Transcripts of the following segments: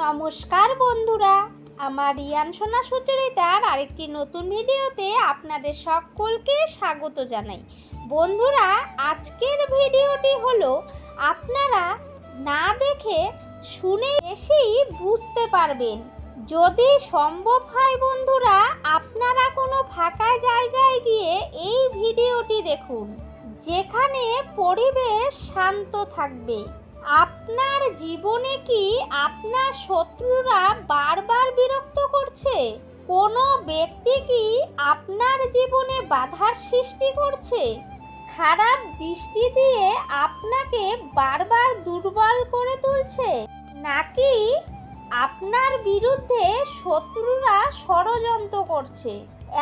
নমস্কার বন্ধুরা, আমার রিয়ান সোনা সুচরিতার আরেকটি নতুন ভিডিওতে আপনাদের সকলকে স্বাগত জানাই। বন্ধুরা, আজকের ভিডিওটি হলো আপনারা না দেখে শুনে বেশি বুঝতে পারবেন। যদি সম্ভব হয় বন্ধুরা, আপনারা কোনো ফাঁকা জায়গায় গিয়ে এই ভিডিওটি দেখুন, যেখানে পরিবেশ শান্ত থাকবে। আপনার জীবনে কি আপনার শত্রুরা বারবার বিরক্ত করছে? কোনো ব্যক্তি কি আপনার জীবনে বাধার সৃষ্টি করছে? খারাপ দৃষ্টি দিয়ে আপনাকে বারবার দুর্বল করে তুলছে? নাকি আপনার বিরুদ্ধে শত্রুরা ষড়যন্ত্র করছে?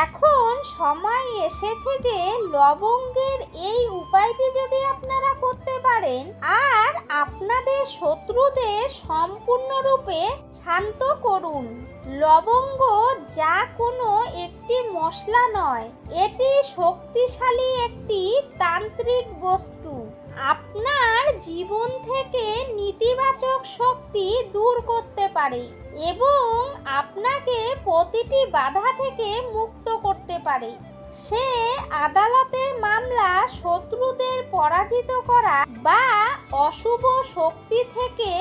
এখন সময় এসেছে যে লবঙ্গের এই উপায়টি যদি আপনারা করতে পারেন আর আপনাদের শত্রুদের সম্পূর্ণরূপে শান্ত করুন। লবঙ্গ যা কোনো একটি মশলা নয়, এটি শক্তিশালী একটি তান্ত্রিক বস্তু। আপনার জীবন থেকে নেতিবাচক শক্তি দূর করতে পারে এবং আপনাকে প্রতিটি বাধা থেকে মুক্ত করতে পারে। সে আদালতের মামলা, শত্রুদের পরাজিত করা বা অশুভ শক্তি থেকে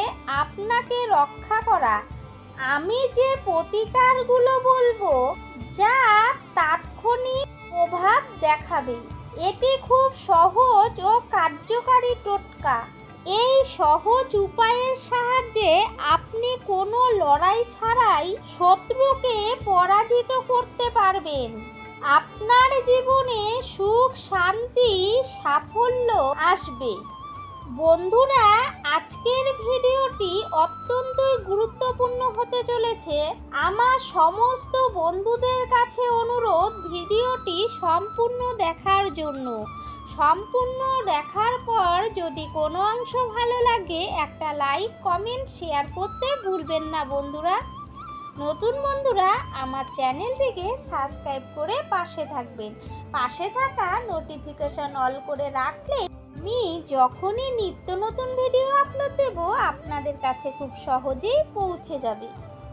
আপনাকে রক্ষা করা। আমি যে প্রতিকারগুলো বলবো যা তাৎক্ষণিক প্রভাব দেখাবে, এটি খুব সহজ ও কার্যকারী টোটকা। এই সহজ উপায়ের সাহায্যে আপনি কোনো লড়াই ছাড়াই শত্রুকে পরাজিত করতে পারবেন। আপনার জীবনে সুখ, শান্তি, সাফল্য আসবে। বন্ধুরা, আজকের ভিডিওটি অত্যন্তই গুরুত্বপূর্ণ হতে চলেছে। আমার সমস্ত বন্ধুদের কাছে অনুরোধ, ভিডিওটি সম্পূর্ণ দেখার জন্য। সম্পূর্ণ দেখার পর যদি কোনো অংশ ভালো লাগে, একটা লাইক, কমেন্ট, শেয়ার করতে ভুলবেন না বন্ধুরা। নতুন বন্ধুরা আমার চ্যানেলটিকে সাবস্ক্রাইব করে পাশে থাকবেন। পাশে থাকা নোটিফিকেশন অল করে রাখলে আমি যখনই নিত্য নতুন ভিডিও আপলোড দেব আপনাদের কাছে খুব সহজেই পৌঁছে যাবে।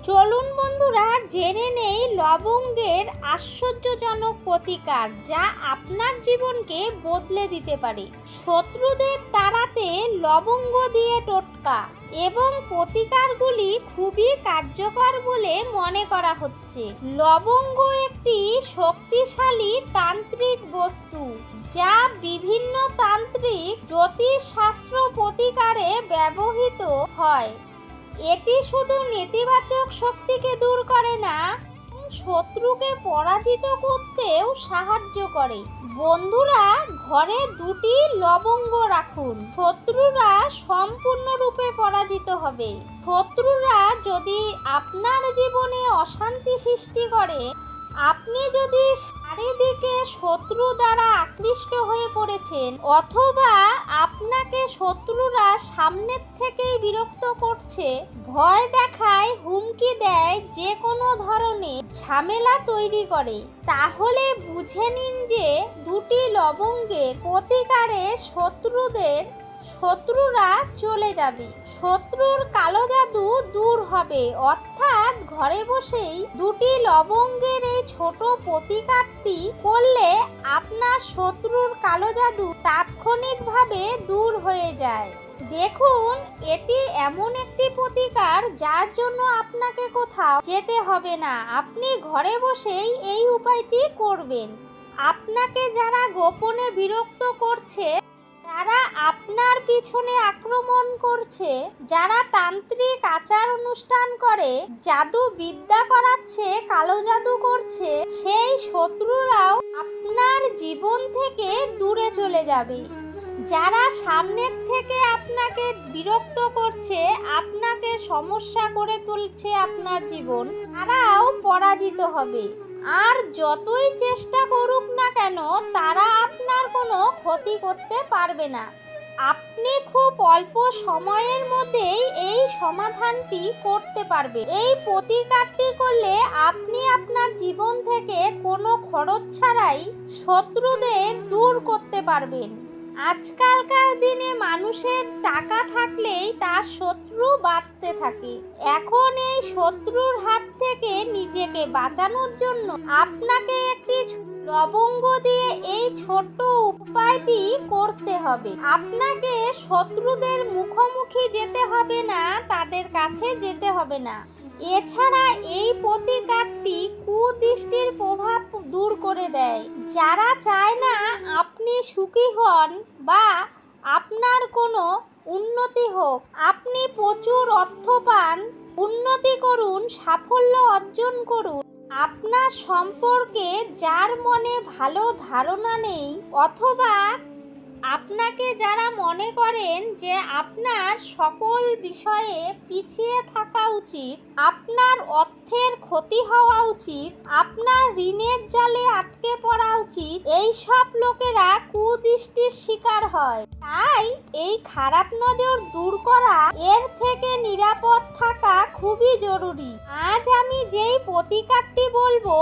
চলুন বন্ধুরা, জেনে নেই লবঙ্গের আশ্চর্যজনক প্রতিকার, যা আপনার জীবনকে বদলে দিতে পারে। শত্রুদের তাড়াতে লবঙ্গ দিয়ে টোটকা এবং প্রতিকারগুলি খুবই কার্যকর বলে মনে করা হচ্ছে। লবঙ্গ একটি শক্তিশালী তান্ত্রিক বস্তু, যা বিভিন্ন তান্ত্রিক জ্যোতিষশাস্ত্র প্রতিকারে ব্যবহৃত হয়। এটি শুধু নেতিবাচক শক্তিকে দূর করে না, শত্রুকে পরাজিত করতেও সাহায্য করে। বন্ধুরা, ঘরে দুটি লবঙ্গ রাখুন, শত্রুরা সম্পূর্ণরূপে পরাজিত হবে। শত্রুরা যদি আপনার জীবনে অশান্তি সৃষ্টি করে, আপনি যদি চারিদিকে শত্রু দ্বারা আকৃষ্ট হয়ে পড়েছেন অথবা আপনাকে শত্রুরা সামনের থেকেই বিরক্ত করছে, ভয় দেখায়, হুমকি দেয়, যে কোনো ধরনের ঝামেলা তৈরি করে, তাহলে বুঝে নিন যে দুটি লবঙ্গের প্রতিকারে শত্রুরা চলে যাবে। শত্রুর কালো জাদু দূর হবে। অর্থাৎ ঘরে বসেই দুটি লবঙ্গের এই ছোট প্রতিকারটি করলে আপনার শত্রুর কালো জাদু তাৎক্ষণিকভাবে দূর হয়ে যায়। দেখুন, এটি এমন একটি প্রতিকার যার জন্য আপনাকে কোথাও যেতে হবে না। আপনি ঘরে বসেই এই উপায়টি করবেন। আপনাকে যারা গোপনে বিরক্ত করছে, যারা আপনার পিছনে আক্রমণ করছে, যারা তান্ত্রিক আচার অনুষ্ঠান করে, জাদু বিদ্যা করাচ্ছে, কালো জাদু করছে, সেই শত্রুরাও আপনার জীবন থেকে দূরে চলে যাবে। যারা সামনের থেকে আপনাকে বিরক্ত করছে, আপনাকে সমস্যা করে তুলছে আপনার জীবন, তারাও পরাজিত হবে। আর যতই চেষ্টা করুক না কেন, তারা আপনার কোনো ক্ষতি করতে পারবে না। আপনি খুব অল্প সময়ের মধ্যেই এই সমাধানটি করতে পারবেন। এই প্রতিকারটি করলে আপনি আপনার জীবন থেকে কোনো খরচ ছাড়াই শত্রুদের দূর করতে পারবেন। আজকালকার দিনে মানুষের টাকা থাকলেই তার শত্রু বাড়তে থাকে। এখন এই শত্রুর হাত থেকে নিজেকে বাঁচানোর জন্য আপনাকে একটি লবঙ্গ দিয়ে এই ছোট্ট উপায়টি করতে হবে। আপনাকে শত্রুদের মুখোমুখি যেতে হবে না, তাদের কাছে যেতে হবে না। এছাড়া এই প্রতিকারটি কুদৃষ্টির প্রভাব দূর করে দেয়। যারা চায় না আপনি সুখী হন বা আপনার কোনো উন্নতি হোক, আপনি প্রচুর অর্থ পান, উন্নতি করুন, সাফল্য অর্জন করুন, আপনার সম্পর্কে যার মনে ভালো ধারণা নেই অথবা আপনাকে যারা মনে করেন যে আপনার সকল বিষয়ে পিছিয়ে থাকা উচিত, আপনার অর্থের ক্ষতি হওয়া উচিত, আপনার ঋণের জালে আটকে পড়া উচিত, এই সব লোকেরা কুদৃষ্টির শিকার হয়। তাই এই খারাপ নজর দূর করা, এর থেকে নিরাপদ থাকা খুবই জরুরি। আজ আমি যেই প্রতিকারটি বলবো,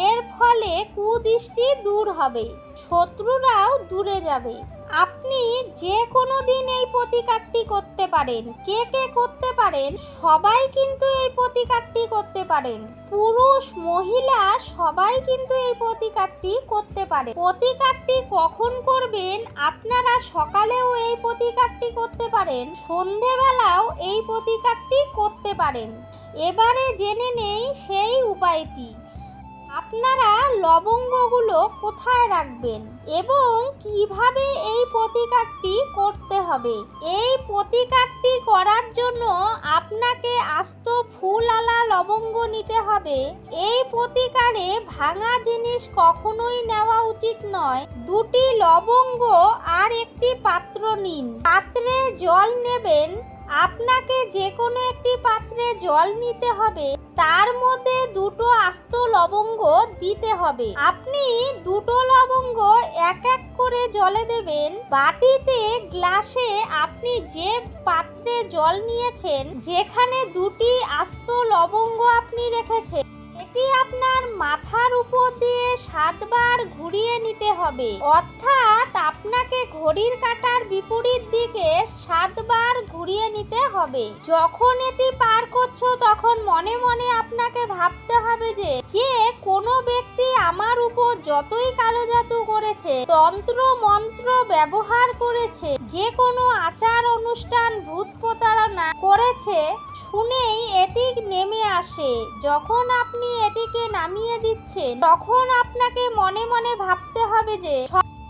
এর ফলে কুদৃষ্টি দূর হবে, শত্রুরাও দূরে যাবে। আপনি যে কোনো দিন এই প্রতিকারটি করতে পারেন। কে কে করতে পারেন? সবাই কিন্তু এই প্রতিকারটি করতে পারেন। পুরুষ মহিলা সবাই কিন্তু এই প্রতিকারটি করতে পারে। প্রতিকারটি কখন করবেন? আপনারা সকালেও এই প্রতিকারটি করতে পারেন, সন্ধেবেলাও এই প্রতিকারটি করতে পারেন। এবারে জেনে নেই সেই উপায়টি। আপনারা লবঙ্গগুলো কোথায় রাখবেন এবং কিভাবে এই প্রতিকারটি করতে হবে। এই প্রতিকারটি করার জন্য আপনাকে আস্ত ফুলওয়ালা লবঙ্গ নিতে হবে। এই প্রতিকারে ভাঙা জিনিস কখনোই নেওয়া উচিত নয়। দুটি লবঙ্গ আর একটি পাত্র নিন। পাত্রে জল নেবেন। আপনাকে যে কোনো একটি পাত্রে জল নিতে হবে, তার মধ্যে দুটো আস্ত লবঙ্গ দিতে হবে। আপনি দুটো লবঙ্গ এক এক করে জলে দেবেন। বাটিতে, গ্লাসে আপনি যে পাত্রে জল নিয়েছেন, যেখানে দুটি আস্ত লবঙ্গ আপনি রেখেছেন, এটি আপনার মাথার উপর দিয়ে 7 বার ঘুরিয়ে নিতে হবে। অর্থাৎ আপনাকে ঘড়ির কাঁটার বিপরীত দিকে 7 বার ঘুরিয়ে নিতে হবে। যখন এটি পার করছো, তখন মনে মনে আপনাকে ভাবতে হবে যে কোনো ব্যক্তি আমার উপর যতই কালো জাদু করেছে, তন্ত্র মন্ত্র ব্যবহার করেছে, যে কোনো আচার অনুষ্ঠান ভূত প্রতারণা করেছে, শুনেই এটি নেমে আসে। যখন আপনি এটিকে নামিয়ে দিচ্ছেন, তখন আপনাকে মনে মনে ভাবতে হবে যে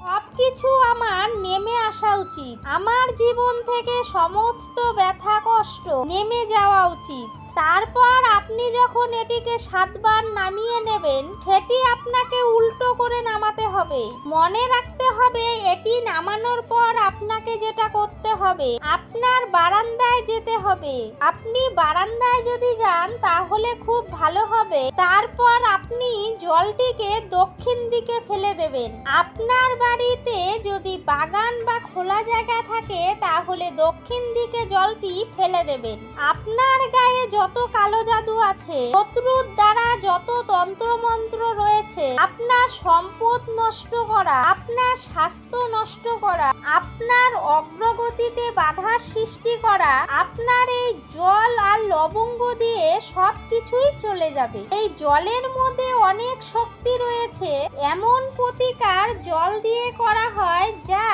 সবকিছু আমার নেমে আসা উচিত, আমার জীবন থেকে সমস্ত ব্যথা কষ্ট নেমে যাওয়া উচিত। তারপর আপনি যখন এটিকে 7 বার নামিয়ে নেবেন, সেটি আপনাকে উল্টো করে নামাতে হবে। মনে রাখতে হবে, এটি নামানোর পর আপনাকে যেটা করতে হবে, আপনার বারান্দায় যেতে হবে। আপনি বারান্দায় যদি যান তাহলে খুব ভালো হবে। তারপর আপনি জলটিকে দক্ষিণ দিকে ফেলে দেবেন। আপনার বাড়িতে যদি বাগান বা খোলা জায়গা থাকে, তাহলে দক্ষিণ দিকে জলটি ফেলে দেবেন। আপনার গায়ে যত কালো জাদু আছে, শত্রুর দ্বারা যত তন্ত্রমন্ত্র রয়েছে, আপনার সম্পদ নষ্ট করা, আপনার স্বাস্থ্য নষ্ট করা, আপনার অগ্রগতিতে বাধার সৃষ্টি করা, আপনার এই জল আর লবঙ্গ দিয়ে সবকিছুই চলে যাবে। এই জলের মধ্যে অনেক শক্তি রয়েছে। এমন প্রতিকার জল দিয়ে করা হয় যা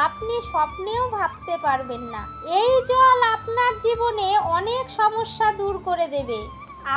আপনি স্বপ্নেও ভাবতে পারবেন না। এই জল আপনার জীবনে অনেক সমস্যা দূর করে দেবে।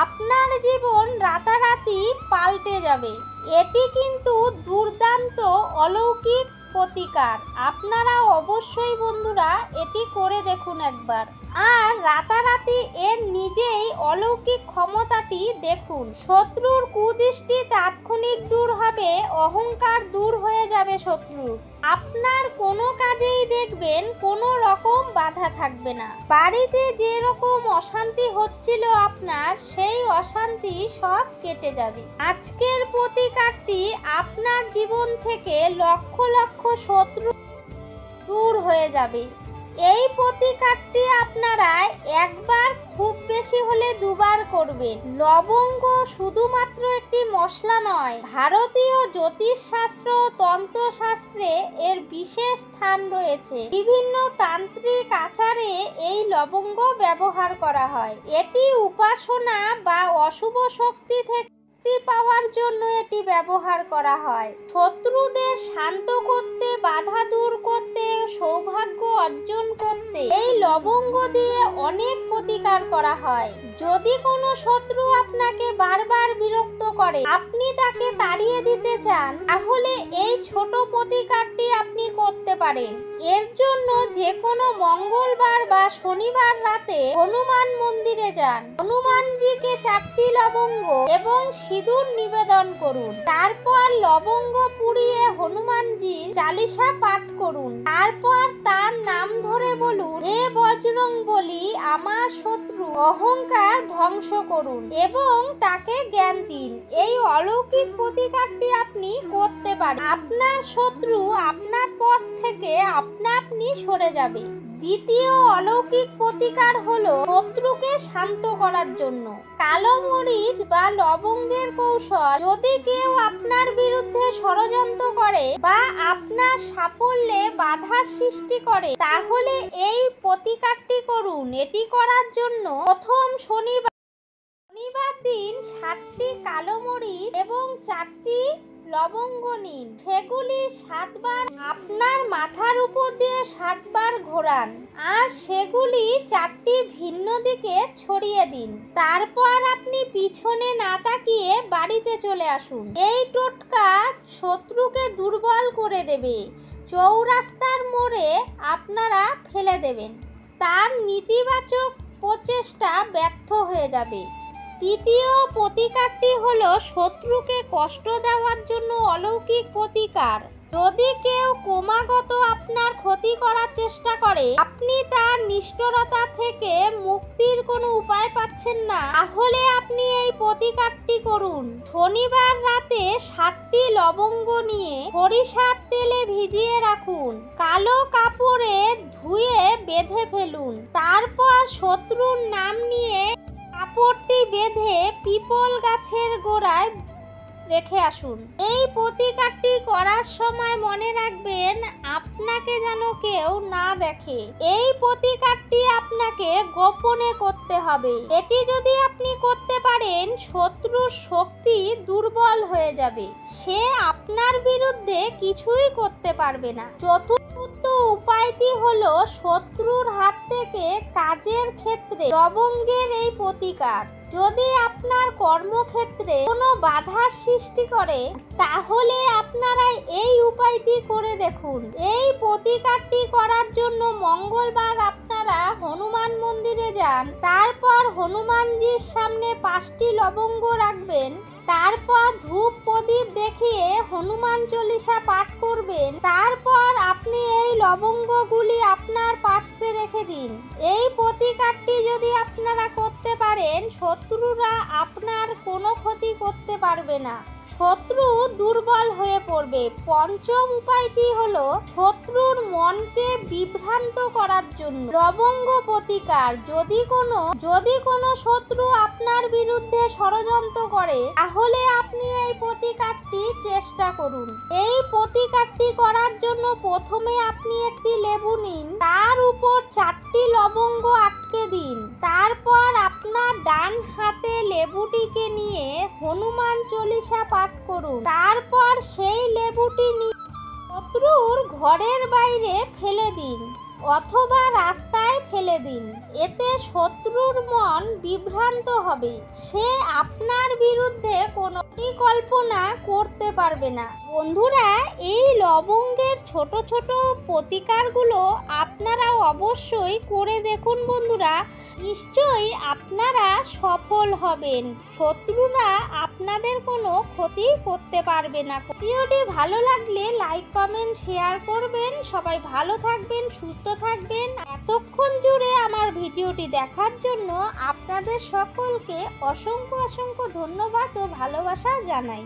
আপনার জীবন রাতারাতি পাল্টে যাবে। এটি কিন্তু দুর্দান্ত অলৌকিক প্রতিকার। আপনারা অবশ্যই বন্ধুরা এটি করে দেখুন একবার, আর রাতারাতি এর নিজেই অলৌকিক ক্ষমতাটি দেখুন। শত্রুর কুদৃষ্টি তাৎক্ষণিক দূর হবে, অহংকার দূর হয়ে যাবে শত্রুর। আপনার কোনো কাজেই দেখবেন কোনো রকম বাধা থাকবে না। বাড়িতে যে রকম অশান্তি হচ্ছিল আপনার, সেই অশান্তি সব কেটে যাবে। আজকের প্রতিকারটি আপনার জীবন থেকে লক্ষ লক্ষ শত্রু দূর হয়ে যাবে। এই প্রতিকারটি আপনারা একবার, খুব বেশি হলে দুবার করবেন। লবঙ্গ শুধুমাত্র একটি মশলা নয়, ভারতীয় জ্যোতিষশাস্ত্র ও তন্ত্রশাস্ত্রে এর বিশেষ স্থান রয়েছে। বিভিন্ন তান্ত্রিক আচারে এই লবঙ্গ ব্যবহার করা হয়। এটি উপাসনা বা অশুভ শক্তি থেকে পাওয়ার জন্য এটি ব্যবহার করা হয়। শত্রুদের শান্ত করতে, বাধা দূর করতে, সৌভাগ্য অর্জন করতে এই লবঙ্গ দিয়ে অনেক প্রতিকার করা হয়। যদি কোনো শত্রু আপনাকে বারবার বিরক্ত করে, আপনি তাকে তাড়িয়ে দিতে চান, তাহলে এই ছোট প্রতিকারটি আপনি করতে পারেন। এর জন্য যে কোনো মঙ্গলবার বা শনিবার রাতে হনুমান মন্দিরে যান। হনুমানজিকে 4টি লবঙ্গ এবং সিঁদুর নিবেদন করুন। তারপর লবঙ্গ পুড়িয়ে হনুমানজি চালিসা পাঠ করুন। তারপর তার নাম ধরে বলুন, হে বজরংবলী, আমার শত্রু অহংকার ধ্বংস করুন এবং তাকে জ্ঞান দিন। এই অলৌকিক প্রতিকারটি আপনি করতে পারেন। আপনার শত্রু আপনার পথ থেকে আপনি সরে যাবে। দ্বিতীয় অলৌকিক প্রতিকার হলো শত্রুকে শান্ত করার জন্য। কালো মরিচ বা লবঙ্গের কৌশল। যদি কেউ আপনার বিরুদ্ধে ষড়যন্ত্র করে বা আপনার সাফল্যে বাধার সৃষ্টি করে, তাহলে এই প্রতিকারটি করুন। এটি করার জন্য প্রথম শনিবার দিন 7টি কালো মরিচ এবং 4টি লবঙ্গ নিন। সেগুলি 7 বার আপনার মাথার উপর দিয়ে 7 বার ঘোরান আর সেগুলি 4টি ভিন্ন দিকে ছড়িয়ে দিন। তারপর আপনি পিছনে না তাকিয়ে বাড়িতে চলে আসুন। এই টোটকা শত্রুকে দুর্বল করে দেবে। চৌরাস্তার মোড়ে আপনারা ফেলে দেবেন। তার নেতিবাচক প্রচেষ্টা ব্যর্থ হয়ে যাবে। তৃতীয় প্রতিকারটি হলো শত্রুকে কষ্ট দেওয়ার জন্য অলৌকিক প্রতিকার। যদি কেউ ক্রমাগত আপনার ক্ষতি করার চেষ্টা করে, আপনি তার নিষ্ঠুরতা থেকে মুক্তির কোনো উপায় পাচ্ছেন না, তাহলে আপনি এই প্রতিকারটি করুন। শনিবার রাতে 7টি লবঙ্গ নিয়ে সরিষার তেলে ভিজিয়ে রাখুন। কালো কাপড়ে ধুয়ে বেঁধে ফেলুন। তারপর শত্রুর নাম নিয়ে কাপড়টি বেঁধে পিপল গাছের গোড়ায় রেখে আসুন। এই প্রতিকারটি করার সময় মনে রাখবেন, আপনাকে যেন কেউ না দেখে। এই প্রতিকারটি আপনাকে গোপনে করতে হবে। এটি যদি আপনি করতে পারেন, শত্রুর শক্তি দুর্বল হয়ে যাবে। সে আপনার বিরুদ্ধে কিছুই করতে পারবে না। চতুর্থ উপায়টি হলো শত্রুর হাত থেকে কাজের ক্ষেত্রে লবঙ্গের এই প্রতিকার। যদি আপনার কর্মক্ষেত্রে কোনো বাধার সৃষ্টি করে, তাহলে আপনারা এই উপায়টি করে দেখুন। এই প্রতিকারটি করার জন্য মঙ্গলবার আপনারা হনুমান মন্দিরে যান। তারপর হনুমানজির সামনে 5টি লবঙ্গ রাখবেন। তারপর ধূপ প্রদীপ দেখিয়ে হনুমান চল্লিশা পাঠ করবেন। তারপর আপনি এই লবঙ্গগুলি আপনার পার্শ্বে রেখে দিন। এই প্রতিকারটি যদি আপনারা করতে পারেন, শত্রুরা আপনার কোনো ক্ষতি করতে পারবে না। শত্রু দুর্বল হয়ে পড়বে। পঞ্চম উপায়টি হলো শত্রুর মনকে বিভ্রান্ত করার জন্য লবঙ্গ প্রতিকার। যদি কোনো শত্রু আপনার বিরুদ্ধে ষড়যন্ত্র করে, তাহলে আপনি এই প্রতিকারটি চেষ্টা করুন। এই প্রতিকারটি করার জন্য প্রথমে আপনি একটি লেবু নিন, তার উপর 4টি লবঙ্গ আটকে দিন। তারপর আপনার ডান হাতে লেবুটিকে নিয়ে হনুমান চল্লিশা পাঠ করুন। তারপর সেই লেবুটি নিয়ে শত্রুর ঘরের বাইরে ফেলে দিন অথবা রাস্তায় ফেলে দিন। এতে শত্রুর মন বিভ্রান্ত হবে। সে আপনার বিরুদ্ধে কোনো পরিকল্পনা করতে পারবে না। বন্ধুরা, এই লবঙ্গের ছোট ছোট প্রতিকারগুলো আপনারা অবশ্যই করে দেখুন। বন্ধুরা, নিশ্চয়ই আপনারা সফল হবেন। শত্রুরা আপনাদের কোনো ক্ষতি করতে পারবে না। ভিডিওটি ভালো লাগলে লাইক কমেন্ট শেয়ার করবেন। সবাই ভালো থাকবেন, সুস্থ থাকবেন। এতক্ষণ জুড়ে আমার ভিডিওটি দেখার জন্য আপনাদের সকলকে অসংখ্য ধন্যবাদ ও ভালোবাসা জানাই।